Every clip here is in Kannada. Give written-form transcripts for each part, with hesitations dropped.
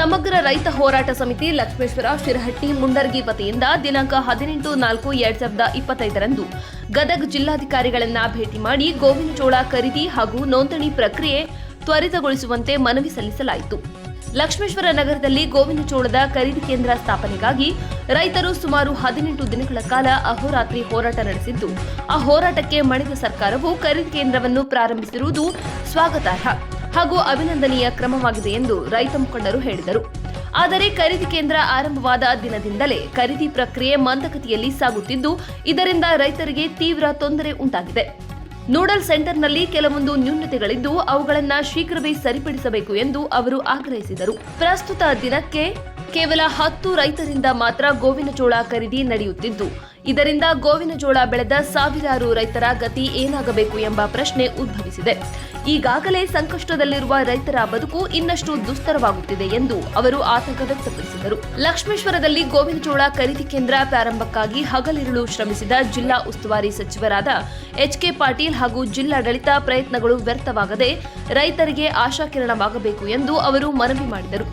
ಸಮಗ್ರ ರೈತ ಹೋರಾಟ ಸಮಿತಿ ಲಕ್ಷ್ಮೇಶ್ವರ ಶಿರಹಟ್ಟಿ ಮುಂಡರ್ಗಿ ವತಿಯಿಂದ ದಿನಾಂಕ 18/4/2025ರಂದು ಗದಗ ಜಿಲ್ಲಾಧಿಕಾರಿಗಳನ್ನ ಭೇಟಿ ಮಾಡಿ ಗೋವಿನಜೋಳ ಖರೀದಿ ಹಾಗೂ ನೋಂದಣಿ ಪ್ರಕ್ರಿಯೆ ತ್ವರಿತಗೊಳಿಸುವಂತೆ ಮನವಿ ಸಲ್ಲಿಸಲಾಯಿತು. ಲಕ್ಷ್ಮೇಶ್ವರ ನಗರದಲ್ಲಿ ಗೋವಿನಜೋಳದ ಖರೀದಿ ಕೇಂದ್ರ ಸ್ಥಾಪನೆಗಾಗಿ ರೈತರು ಸುಮಾರು 18 ದಿನಗಳ ಕಾಲ ಅಹೋರಾತ್ರಿ ಹೋರಾಟ ನಡೆಸಿದ್ದು, ಆ ಹೋರಾಟಕ್ಕೆ ಮಣಿದ ಸರ್ಕಾರವು ಖರೀದಿ ಕೇಂದ್ರವನ್ನು ಪ್ರಾರಂಭಿಸಿರುವುದು ಸ್ವಾಗತಾರ್ಹ ಹಾಗೂ ಅಭಿನಂದನೀಯ ಕ್ರಮವಾಗಿದೆ ಎಂದು ರೈತ ಮುಖಂಡರು ಹೇಳಿದರು. ಆದರೆ ಖರೀದಿ ಕೇಂದ್ರ ಆರಂಭವಾದ ದಿನದಿಂದಲೇ ಖರೀದಿ ಪ್ರಕ್ರಿಯೆ ಮಂದಗತಿಯಲ್ಲಿ ಸಾಗುತ್ತಿದ್ದು, ಇದರಿಂದ ರೈತರಿಗೆ ತೀವ್ರ ತೊಂದರೆ ಉಂಟಾಗಿದೆ. ನೂಡಲ್ ಸೆಂಟರ್ನಲ್ಲಿ ಕೆಲವೊಂದು ನ್ಯೂನತೆಗಳಿದ್ದು ಅವುಗಳನ್ನು ಶೀಘ್ರವೇ ಸರಿಪಡಿಸಬೇಕು ಎಂದು ಅವರು ಆಗ್ರಹಿಸಿದರು. ಪ್ರಸ್ತುತ ದಿನಕ್ಕೆ ಕೇವಲ 10 ರೈತರಿಂದ ಮಾತ್ರ ಗೋವಿನಜೋಳ ಖರೀದಿ ನಡೆಯುತ್ತಿದ್ದು, ಇದರಿಂದ ಗೋವಿನಜೋಳ ಬೆಳೆದ ಸಾವಿರಾರು ರೈತರ ಗತಿ ಏನಾಗಬೇಕು ಎಂಬ ಪ್ರಶ್ನೆ ಉದ್ಭವಿಸಿದೆ. ಈಗಾಗಲೇ ಸಂಕಷ್ಟದಲ್ಲಿರುವ ರೈತರ ಬದುಕು ಇನ್ನಷ್ಟು ದುಸ್ತರವಾಗುತ್ತಿದೆ ಎಂದು ಅವರು ಆತಂಕ ವ್ಯಕ್ತಪಡಿಸಿದರು. ಲಕ್ಷ್ಮೇಶ್ವರದಲ್ಲಿ ಗೋವಿನಜೋಳ ಖರೀದಿ ಕೇಂದ್ರ ಪ್ರಾರಂಭಕ್ಕಾಗಿ ಹಗಲಿರುಳು ಶ್ರಮಿಸಿದ ಜಿಲ್ಲಾ ಉಸ್ತುವಾರಿ ಸಚಿವರಾದ ಎಚ್.ಕೆ. ಪಾಟೀಲ್ ಹಾಗೂ ಜಿಲ್ಲಾಡಳಿತ ಪ್ರಯತ್ನಗಳು ವ್ಯರ್ಥವಾಗದೆ ರೈತರಿಗೆ ಆಶಾಕಿರಣವಾಗಬೇಕು ಎಂದು ಅವರು ಮನವಿ ಮಾಡಿದರು.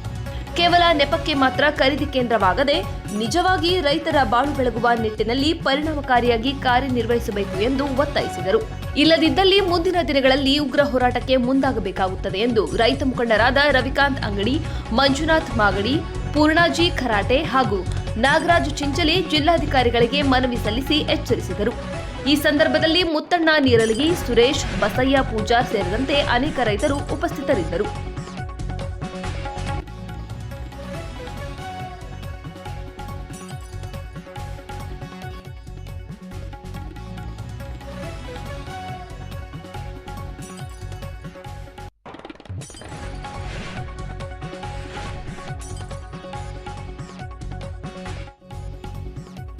ಕೇವಲ ನೆಪಕ್ಕೆ ಮಾತ್ರ ಖರೀದಿ ಕೇಂದ್ರವಾಗದೆ ನಿಜವಾಗಿ ರೈತರ ಬಾಳು ಬೆಳಗುವ ನಿಟ್ಟಿನಲ್ಲಿ ಪರಿಣಾಮಕಾರಿಯಾಗಿ ಕಾರ್ಯನಿರ್ವಹಿಸಬೇಕು ಎಂದು ಒತ್ತಾಯಿಸಿದರು. ಇಲ್ಲದಿದ್ದಲ್ಲಿ ಮುಂದಿನ ದಿನಗಳಲ್ಲಿ ಉಗ್ರ ಹೋರಾಟಕ್ಕೆ ಮುಂದಾಗಬೇಕಾಗುತ್ತದೆ ಎಂದು ರೈತ ಮುಖಂಡರಾದ ರವಿಕಾಂತ್ ಅಂಗಡಿ, ಮಂಜುನಾಥ್ ಮಾಗಡಿ, ಪೂರ್ಣಾಜಿ ಖರಾಟೆ ಹಾಗೂ ನಾಗರಾಜ್ ಚಿಂಚಲಿ ಜಿಲ್ಲಾಧಿಕಾರಿಗಳಿಗೆ ಮನವಿ ಸಲ್ಲಿಸಿ ಎಚ್ಚರಿಸಿದರು. ಈ ಸಂದರ್ಭದಲ್ಲಿ ಮುತ್ತಣ್ಣ ನೀರಲಗಿ, ಸುರೇಶ್, ಬಸಯ್ಯ ಪೂಜಾರ್ ಸೇರಿದಂತೆ ಅನೇಕ ರೈತರು ಉಪಸ್ಥಿತರಿದ್ದರು.